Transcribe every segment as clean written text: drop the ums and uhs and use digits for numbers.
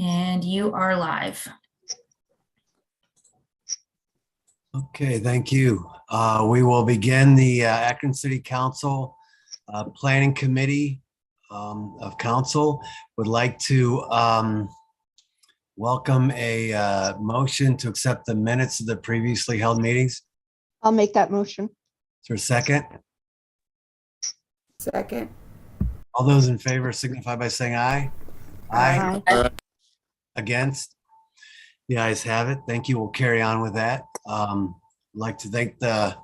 And you are live. Okay, thank you. We will begin the Akron City Council Planning Committee of Council. Would like to welcome a motion to accept the minutes of the previously held meetings. I'll make that motion. Is there a second? Second. All those in favor signify by saying aye. Aye. Against? The ayes have it. Thank you. We'll carry on with that. I'd like to thank the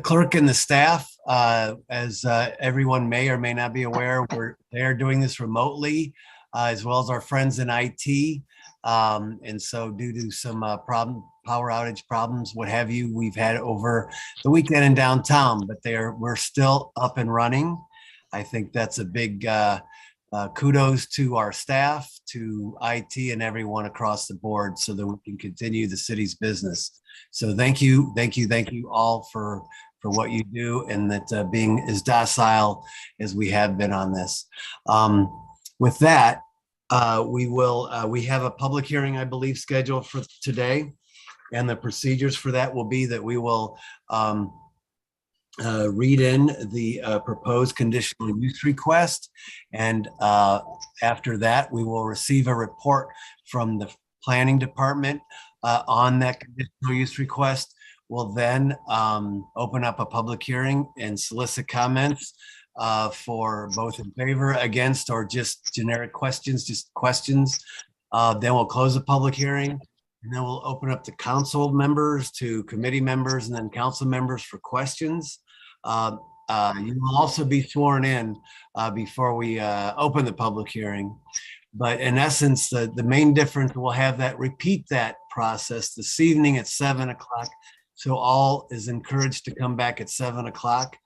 clerk and the staff. As everyone may or may not be aware, they are doing this remotely, as well as our friends in IT. And so due to some power outage problems, what have you, we've had over the weekend in downtown, but we're still up and running. I think that's a big kudos to our staff, to IT, and everyone across the board so that we can continue the city's business. So thank you all for what you do, and that being as docile as we have been on this. With that, we have a public hearing, I believe, scheduled for today, and the procedures for that will be that we will read in the proposed conditional use request, and after that we will receive a report from the planning department on that conditional use request. We'll then open up a public hearing and solicit comments for both in favor, against, or just generic questions, then we'll close the public hearing, and then we'll open up to council members, to committee members, and then council members for questions. You will also be sworn in before we open the public hearing. But in essence, the main difference, we'll have repeat that process this evening at 7 o'clock. So all is encouraged to come back at 7 o'clock,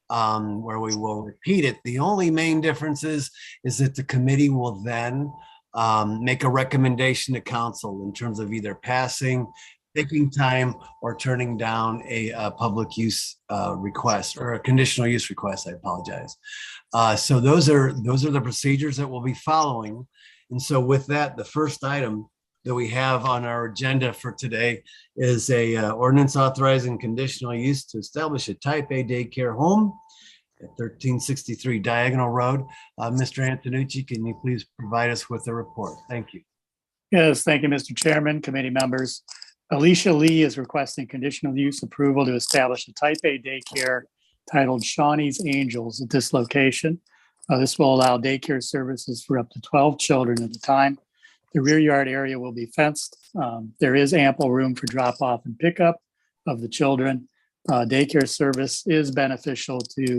where we will repeat it. The only main difference is that the committee will then make a recommendation to council in terms of either passing, taking time, or turning down a public use request, or a conditional use request. I apologize. So those are the procedures that we'll be following. And so with that, the first item that we have on our agenda for today is a ordinance authorizing conditional use to establish a type A daycare home at 1363 Diagonal Road. Mr. Antonucci, can you please provide us with a report? Thank you. Yes, thank you, Mr. Chairman, committee members. Alicia Lee is requesting conditional use approval to establish a type A daycare titled Shawnee's Angels at this location. This will allow daycare services for up to 12 children at a time. The rear yard area will be fenced. There is ample room for drop off and pickup of the children. Daycare service is beneficial to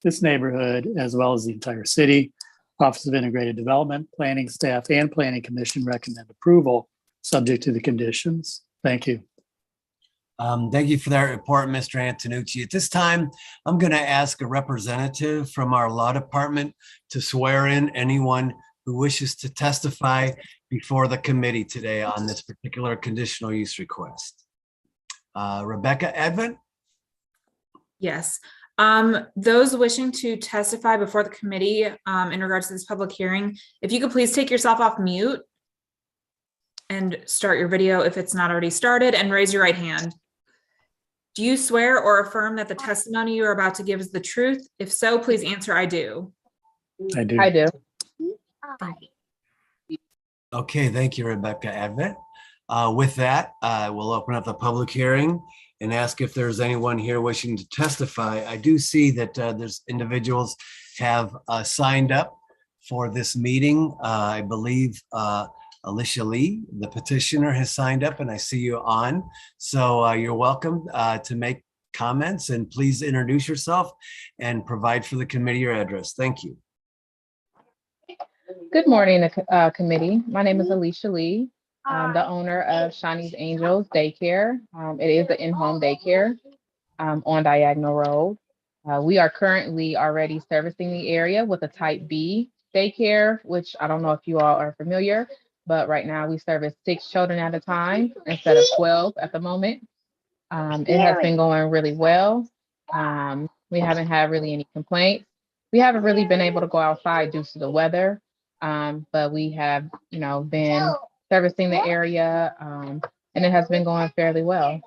this neighborhood as well as the entire city. Office of Integrated Development, Planning Staff, and Planning Commission recommend approval subject to the conditions. Thank you. Thank you for that report, Mr. Antonucci. At this time, I'm going to ask a representative from our law department to swear in anyone who wishes to testify before the committee today on this particular conditional use request. Rebecca Advent? Yes. Those wishing to testify before the committee in regards to this public hearing, if you could please take yourself off mute and start your video if it's not already started, and raise your right hand. Do you swear or affirm that the testimony you're about to give is the truth? If so, please answer I do. I do. I do. Okay, thank you, Rebecca Advent. With that, we'll open up the public hearing and ask if there's anyone here wishing to testify. I do see that there's individuals have signed up for this meeting. I believe Alicia Lee, the petitioner, has signed up, and I see you on. So you're welcome to make comments, and please introduce yourself and provide for the committee your address. Thank you. Good morning, committee. My name is Alicia Lee. I'm the owner of Shawnee's Angels Daycare. It is an in-home daycare on Diagonal Road. We are currently already servicing the area with a type B daycare, which I don't know if you all are familiar, but right now we service 6 children at a time instead of 12 at the moment. It has been going really well. We haven't had really any complaints. We haven't really been able to go outside due to the weather, but we have, been servicing the area, and it has been going fairly well.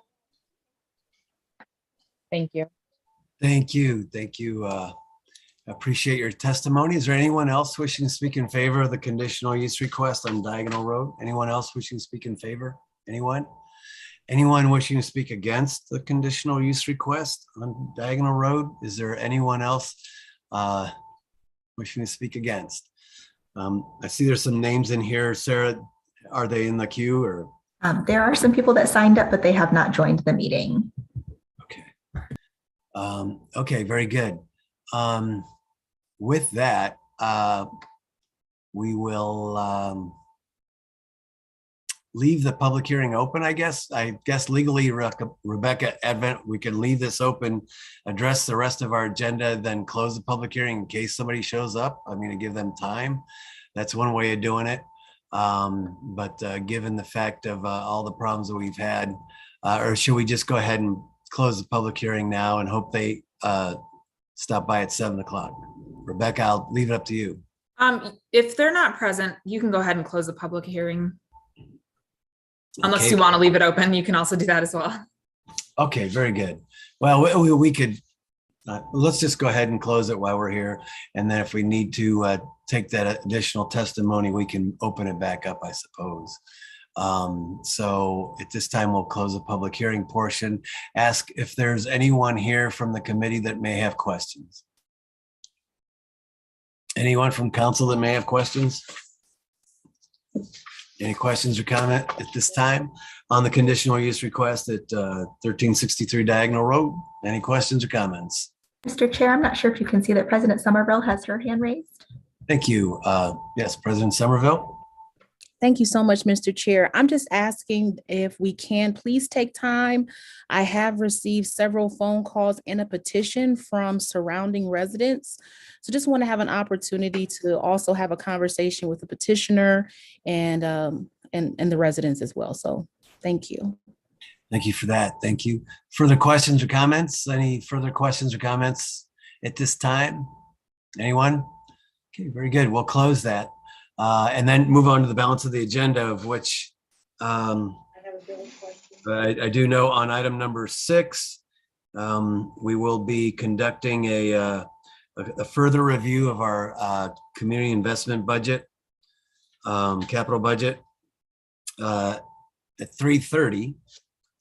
Thank you. Thank you. Thank you. Appreciate your testimony. Is there anyone else wishing to speak in favor of the conditional use request on Diagonal Road? Anyone else wishing to speak in favor? Anyone? Anyone wishing to speak against the conditional use request on Diagonal Road? Is there anyone else wishing to speak against? I see there's some names in here. Sarah, are they in the queue or? There are some people that signed up, but they have not joined the meeting. Okay. Okay, very good. With that, we will leave the public hearing open, I guess. I guess legally, Rebecca, Advent, we can leave this open, address the rest of our agenda, then close the public hearing in case somebody shows up. I'm going to give them time. That's one way of doing it. But given the fact of all the problems that we've had, or should we just go ahead and close the public hearing now and hope they stop by at 7 o'clock? Rebecca, I'll leave it up to you. If they're not present, you can go ahead and close the public hearing. Unless Okay. you want to leave it open, you can also do that as well. Okay, very good. Well, we could, let's just go ahead and close it while we're here. And then if we need to take that additional testimony, we can open it back up, I suppose. So at this time, we'll close the public hearing portion. Ask if there's anyone here from the committee that may have questions. Anyone from council that may have questions? Any questions or comment at this time on the conditional use request at 1363 Diagonal Road? Any questions or comments? Mr. Chair, I'm not sure if you can see that President Somerville has her hand raised. Thank you. Yes, President Somerville. Thank you so much, Mr. Chair. I'm just asking if we can please take time. I have received several phone calls and a petition from surrounding residents. So just want to have an opportunity to also have a conversation with the petitioner and the residents as well. So thank you. Thank you for that. Thank you. Further questions or comments? Any further questions or comments at this time? Anyone? Okay, very good. We'll close that. And then move on to the balance of the agenda, of which I do know on item number 6, we will be conducting a further review of our community investment budget, capital budget at 3:30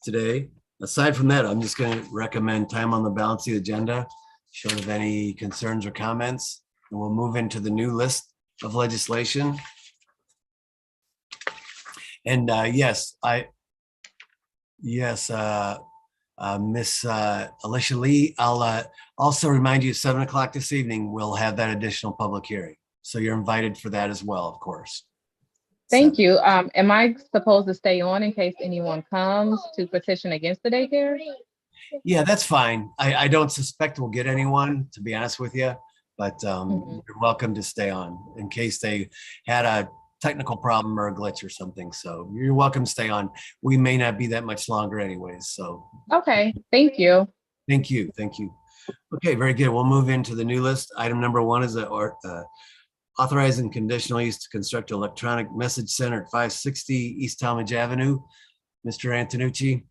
today. Aside from that, I'm just going to recommend time on the balance of the agenda, short of any concerns or comments, and we'll move into the new list of legislation. And Miss Alicia Lee, I'll also remind you 7 o'clock this evening, we'll have that additional public hearing. So you're invited for that as well, of course. Thank you. Am I supposed to stay on in case anyone comes to petition against the daycare? Yeah, that's fine. I don't suspect we'll get anyone, to be honest with you, but you're welcome to stay on in case they had a technical problem or a glitch or something. So you're welcome to stay on. We may not be that much longer anyways. So. Okay, thank you. Thank you. Thank you. Okay, very good. We'll move into the new list. Item number 1 is authorizing conditional use to construct an electronic message center at 560 East Talmadge Avenue. Mr. Antonucci.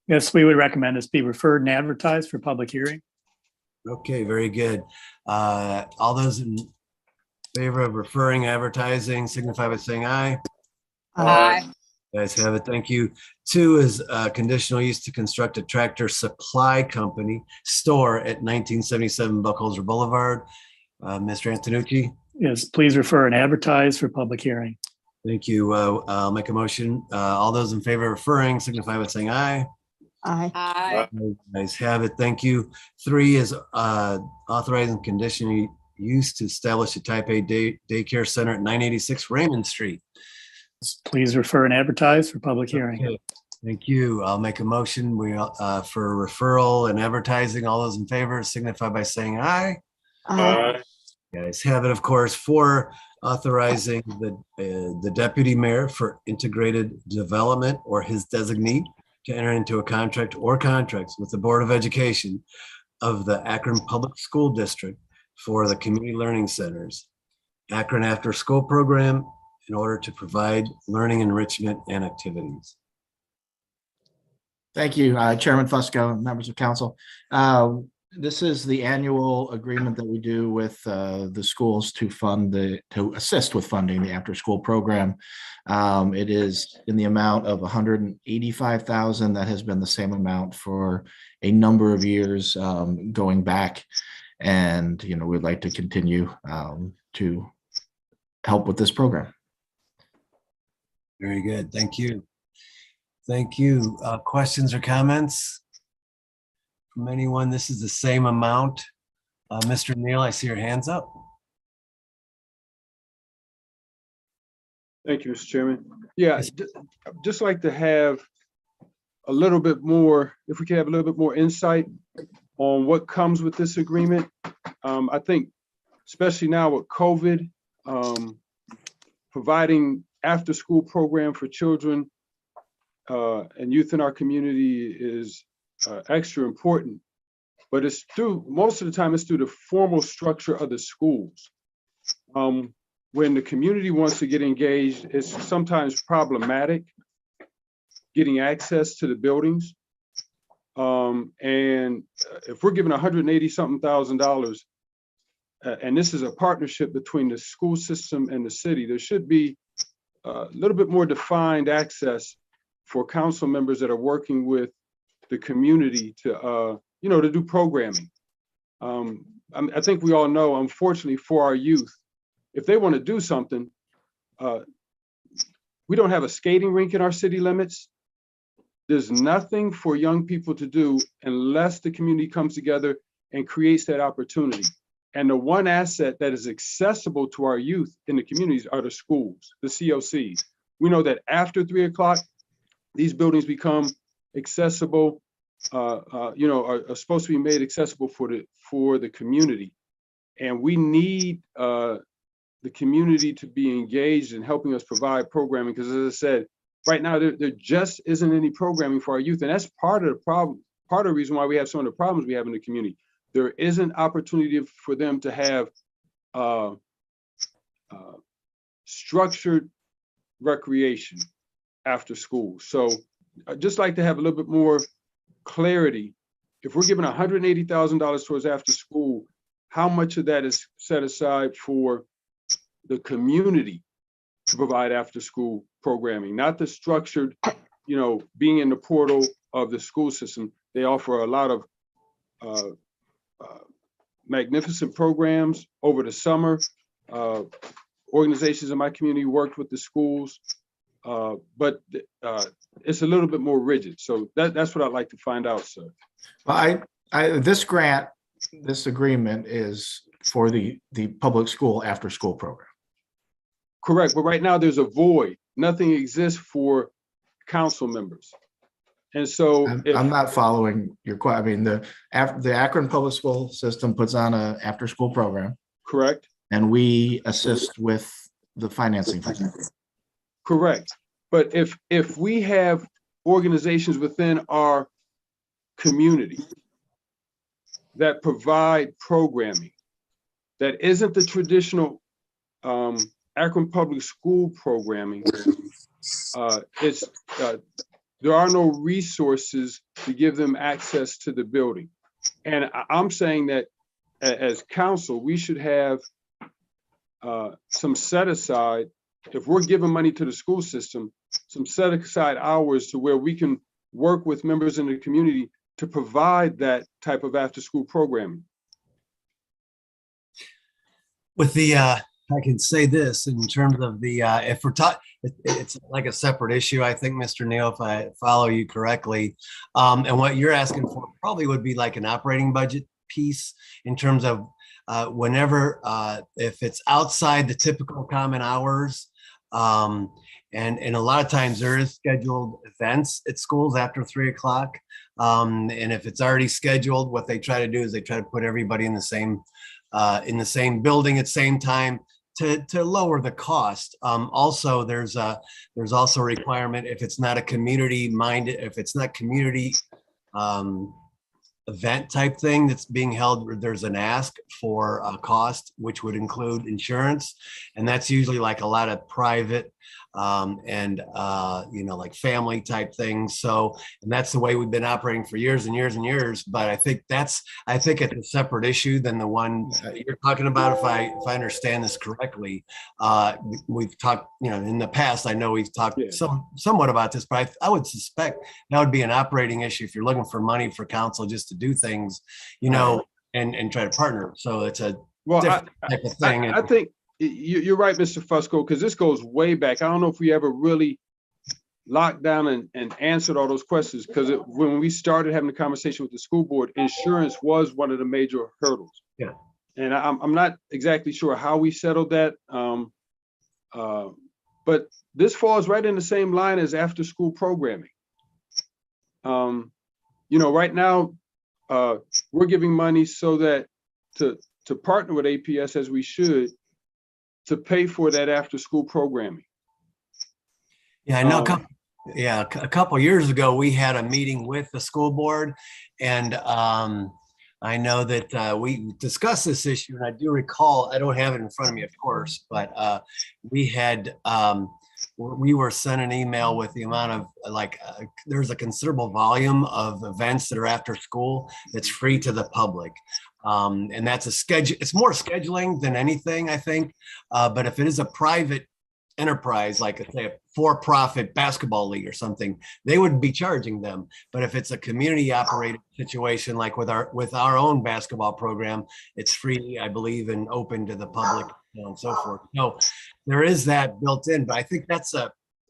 Yes, we would recommend this be referred and advertised for public hearing. Okay, very good. All those in favor of referring, advertising, signify by saying aye. Aye. Guys have it. Thank you. 2 is conditional use to construct a tractor supply company store at 1977 Buckholzer Boulevard. Mr. Antonucci. Yes, please refer and advertise for public hearing. Thank you. I'll make a motion. All those in favor of referring, signify by saying aye. Aye. Guys have it. Thank you. 3 is authorizing conditional use to establish a type A daycare center at 986 Raymond Street. Please refer and advertise for public hearing. Okay. Thank you. I'll make a motion. For referral and advertising. All those in favor signify by saying aye. Aye. Guys have it. Of course, 4, authorizing the deputy mayor for integrated development or his designee to enter into a contract or contracts with the Board of Education of the Akron Public School District for the community learning centers, Akron After School Program, in order to provide learning enrichment and activities. Thank you, Chairman Fusco and members of council. This is the annual agreement that we do with the schools to to assist with funding the after-school program. It is in the amount of $185,000. That has been the same amount for a number of years going back. And, we'd like to continue to help with this program. Very good. Thank you. Thank you. Questions or comments from anyone? This is the same amount. Mr. Neal, I see your hands up. Thank you, Mr. Chairman. Yeah, I'd just like to have a little bit more, if we could have a little bit more insight on what comes with this agreement. I think, especially now with COVID, providing after-school program for children and youth in our community is extra important, but it's through, most of the time, it's through the formal structure of the schools. When the community wants to get engaged, it's sometimes problematic getting access to the buildings. And if we're given $180-something thousand, and this is a partnership between the school system and the city, there should be a little bit more defined access for council members that are working with the community to, to do programming. I think we all know, unfortunately, for our youth, if they want to do something, we don't have a skating rink in our city limits. There's nothing for young people to do unless the community comes together and creates that opportunity. And the one asset that is accessible to our youth in the communities are the schools, the COCs. We know that after 3 o'clock, these buildings become accessible, are supposed to be made accessible for the community. And we need the community to be engaged in helping us provide programming, because as I said, right now there just isn't any programming for our youth. And that's part of the problem, part of the reason why we have some of the problems we have in the community. There isn't opportunity for them to have structured recreation after school. So I'd just like to have a little bit more clarity. If we're giving $180,000 towards after school, how much of that is set aside for the community to provide after school programming, not the structured, being in the portal of the school system. They offer a lot of magnificent programs over the summer. Organizations in my community worked with the schools, but it's a little bit more rigid. So that's what I'd like to find out, sir. Well, this agreement is for the public school after school program. Correct, but right now there's a void. Nothing exists for council members. And so I'm not following your question. I mean, the Akron public school system puts on an after school program. Correct. And we assist with the financing. Correct. But if we have organizations within our community that provide programming that isn't the traditional Akron public school programming, there are no resources to give them access to the building. And I'm saying that as council, we should have some set aside, if we're giving money to the school system, some set aside hours to where we can work with members in the community to provide that type of after school programming. With the, I can say this in terms of the, if we're talking, it's like a separate issue, I think, Mr. Neal, if I follow you correctly. And what you're asking for probably would be like an operating budget piece in terms of whenever, if it's outside the typical common hours, and a lot of times there is scheduled events at schools after 3 o'clock. And if it's already scheduled, what they try to do is they try to put everybody in the same building at the same time to lower the cost. Also, there's also a requirement if it's not a community minded, if it's not community event type thing that's being held where there's an ask for a cost, which would include insurance. And that's usually like a lot of private and like family type things. So, and that's the way we've been operating for years and years and years. But I think it's a separate issue than the one you're talking about. If I understand this correctly, we've talked, in the past, I know we've talked somewhat about this, but I would suspect that would be an operating issue if you're looking for money for council just to do things, and try to partner. So it's a different type of thing. I think you're right, Mr. Fusco, because this goes way back. I don't know if we ever really locked down and answered all those questions, because when we started having the conversation with the school board, insurance was one of the major hurdles. Yeah. And I'm not exactly sure how we settled that. But this falls right in the same line as after school programming. Right now, we're giving money so that to partner with APS as we should, to pay for that after school programming. Yeah, I know. A couple of years ago, we had a meeting with the school board, and I know that we discussed this issue, and I do recall, I don't have it in front of me, of course, but we were sent an email with the amount of there's a considerable volume of events that are after school that's free to the public. And that's a schedule. It's more scheduling than anything, I think. But if it is a private enterprise, like say a for-profit basketball league or something, they would be charging them. But if it's a community operated situation, like with our own basketball program, it's free, I believe, and open to the public, and so forth. So there is that built in, but I think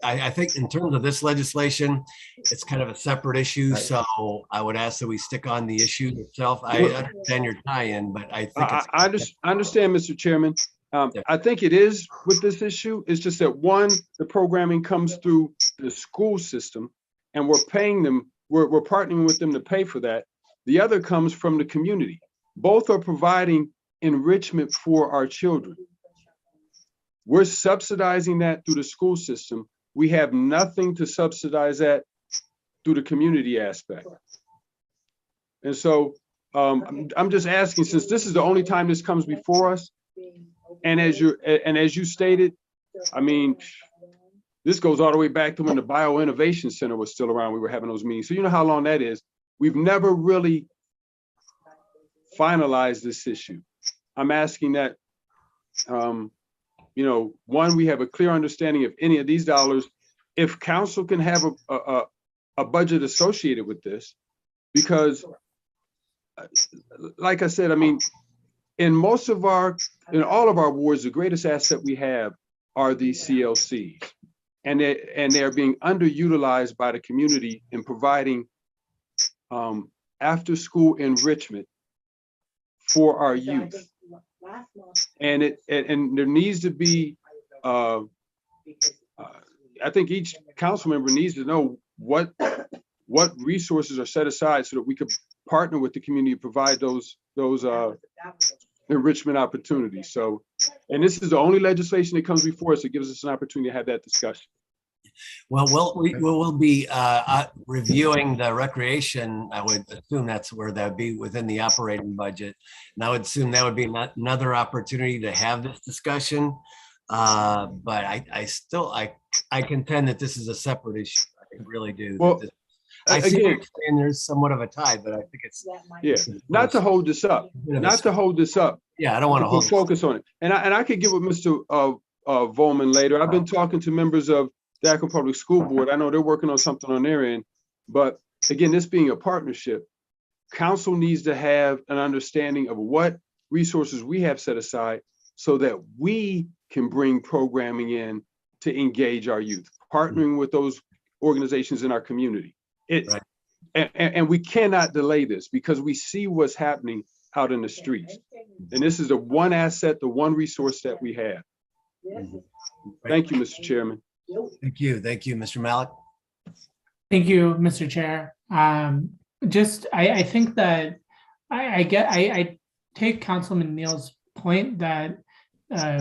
I think in terms of this legislation, it's kind of a separate issue. So I would ask that we stick on the issue itself. I understand your tie-in, but I think I understand, Mr. Chairman. I think it is with this issue. It's just that one, the programming comes through the school system, and we're paying them. We're partnering with them to pay for that. The other comes from the community. Both are providing enrichment for our children. We're subsidizing that through the school system. We have nothing to subsidize that through the community aspect. And so I'm just asking, since this is the only time this comes before us, and as you stated, I mean, this goes all the way back to when the Bio Innovation Center was still around. We were having those meetings. So you know how long that is. We've never really finalized this issue. I'm asking that one, we have a clear understanding of any of these dollars. If council can have a budget associated with this, because like I said, I mean, in all of our wards, the greatest asset we have are these CLCs, and they're being underutilized by the community in providing after school enrichment for our youth. And there needs to be, I think each council member needs to know what resources are set aside so that we could partner with the community to provide those enrichment opportunities. So, and this is the only legislation that comes before us that gives us an opportunity to have that discussion. Well, we'll be reviewing the recreation. I would assume that's where that would be within the operating budget. And I would assume that would be another opportunity to have this discussion. But I contend that this is a separate issue. I really do. Well, I see what you're saying, there's somewhat of a tie, but I think it's not to hold this up. Yeah, I don't want to hold focus on it. And I could get with Mr. Volman later. I've been talking to members of the Akron Public School Board. I know they're working on something on their end, but again, this being a partnership, council needs to have an understanding of what resources we have set aside so that we can bring programming in to engage our youth, partnering with those organizations in our community. And we cannot delay this because we see what's happening out in the streets. And this is the one asset, the one resource that we have. Thank you, Mr. Chairman. Thank you, Mr. Malik. Thank you, Mr. Chair. I think that I take Councilman Neal's point that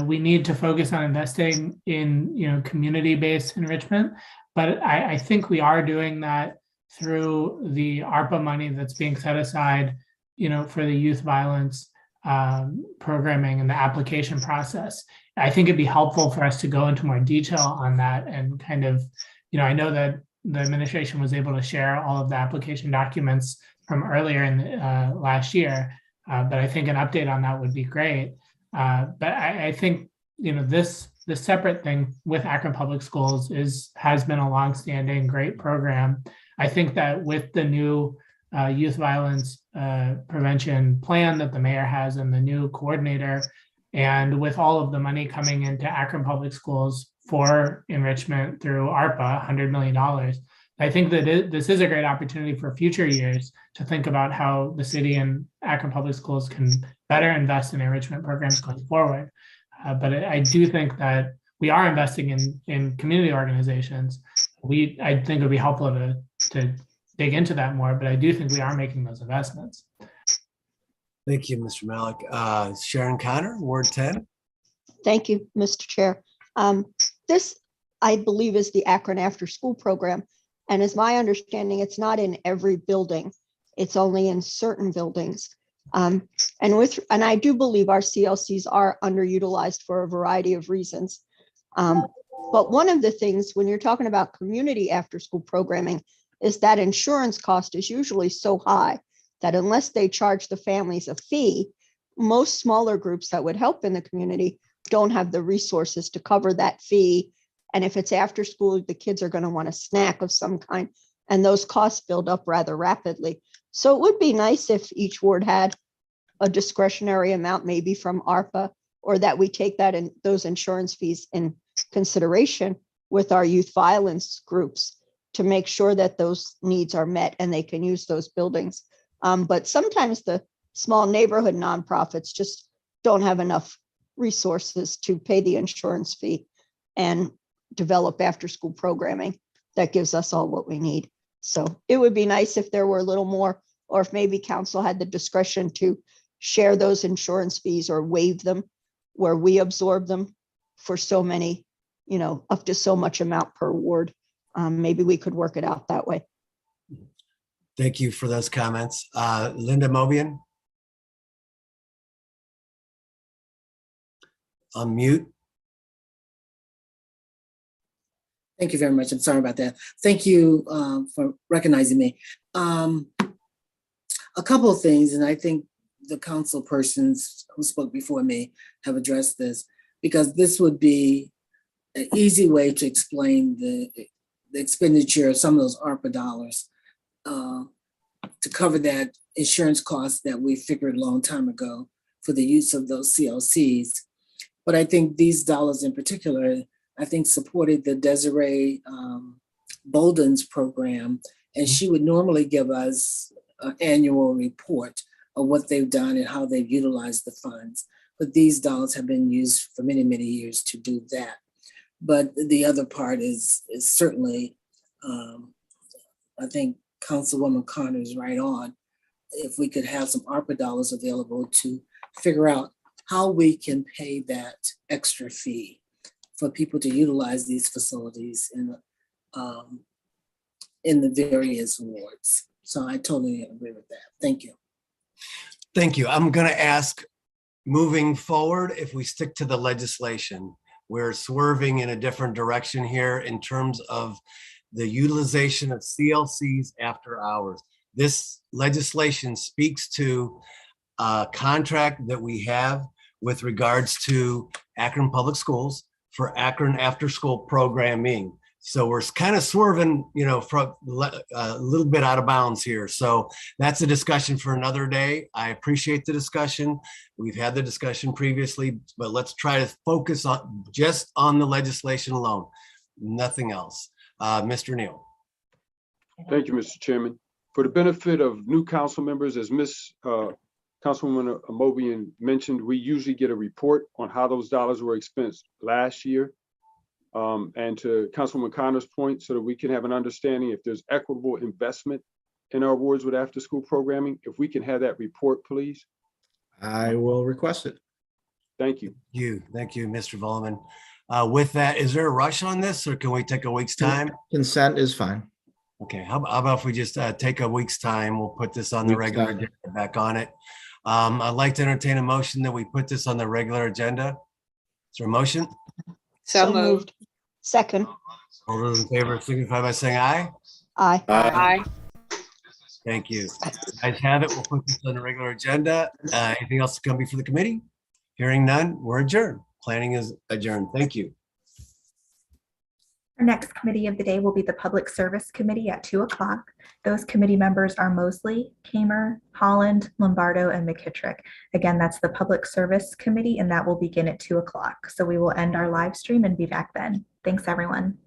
we need to focus on investing in community-based enrichment, but I think we are doing that through the ARPA money that's being set aside, for the youth violence programming and the application process. I think it'd be helpful for us to go into more detail on that and kind of, I know that the administration was able to share all of the application documents from earlier in last year, but I think an update on that would be great. But I think, the separate thing with Akron Public Schools has been a longstanding great program. I think that with the new youth violence prevention plan that the mayor has and the new coordinator, and with all of the money coming into Akron Public Schools for enrichment through ARPA, $100 million, I think that this is a great opportunity for future years to think about how the city and Akron Public Schools can better invest in enrichment programs going forward. But I do think that we are investing in community organizations. I think it would be helpful to dig into that more, but I do think we are making those investments. Thank you, Mr. Malik. Sharon Connor, Ward 10. Thank you, Mr. Chair. This, I believe, is the Akron After School Program. And as my understanding, it's not in every building. It's only in certain buildings. And I do believe our CLCs are underutilized for a variety of reasons. But one of the things when you're talking about community after school programming is that insurance cost is usually so high that unless they charge the families a fee, most smaller groups that would help in the community don't have the resources to cover that fee. And if it's after school, the kids are going to want a snack of some kind, and those costs build up rather rapidly. So it would be nice if each ward had a discretionary amount, maybe from ARPA, or that we take that and those insurance fees in consideration with our youth violence groups to make sure that those needs are met and they can use those buildings. But sometimes the small neighborhood nonprofits just don't have enough resources to pay the insurance fee and develop after school programming that gives us all what we need. So it would be nice if there were a little more, or if maybe council had the discretion to share those insurance fees or waive them where we absorb them for so many, up to so much amount per ward. Maybe we could work it out that way. Thank you for those comments. Linda Mobian. Unmute. Thank you very much. I'm sorry about that. Thank you for recognizing me. A couple of things, and I think the council persons who spoke before me have addressed this, because this would be an easy way to explain the expenditure of some of those ARPA dollars to cover that insurance cost that we figured a long time ago for the use of those CLCs. But I think these dollars in particular, I think supported the Desiree Bolden's program, and she would normally give us an annual report of what they've done and how they've utilized the funds. But these dollars have been used for many, many years to do that. But the other part is certainly, I think Councilwoman Connor is right on. If we could have some ARPA dollars available to figure out how we can pay that extra fee for people to utilize these facilities in the various wards. So I totally agree with that. Thank you. Thank you. I'm going to ask, moving forward, if we stick to the legislation, we're swerving in a different direction here in terms of the utilization of CLCs after hours. This legislation speaks to a contract that we have with regards to Akron Public Schools for Akron after school programming. So we're kind of swerving, from a little bit out of bounds here. So that's a discussion for another day. I appreciate the discussion. We've had the discussion previously, but let's try to focus on just on the legislation alone, nothing else. Mr. Neal. Thank you, Mr. Chairman. For the benefit of new council members, as Councilwoman Amobian mentioned, we usually get a report on how those dollars were expensed last year. And to Councilwoman Connor's point, so that we can have an understanding if there's equitable investment in our wards with after school programming, if we can have that report, please. I will request it. Thank you. Thank you, Mr. Volleman. With that, is there a rush on this, or can we take a week's time? Consent is fine. Okay, how about if we just take a week's time? We'll put this on the Week's regular time. agenda, back on it. I'd like to entertain a motion that we put this on the regular agenda. Is there a motion? So moved. Second, All those in favor signify by saying aye. aye. Aye. Thank you. Guys have it. We'll put this on the regular agenda. Anything else to come before the committee? Hearing none, we're adjourned. Planning is adjourned. Thank you. Our next committee of the day will be the Public Service Committee at 2 o'clock. Those committee members are Mosley, Kamer, Holland, Lombardo, and McKittrick. Again, that's the Public Service Committee, and that will begin at 2 o'clock. So we will end our live stream and be back then. Thanks, everyone.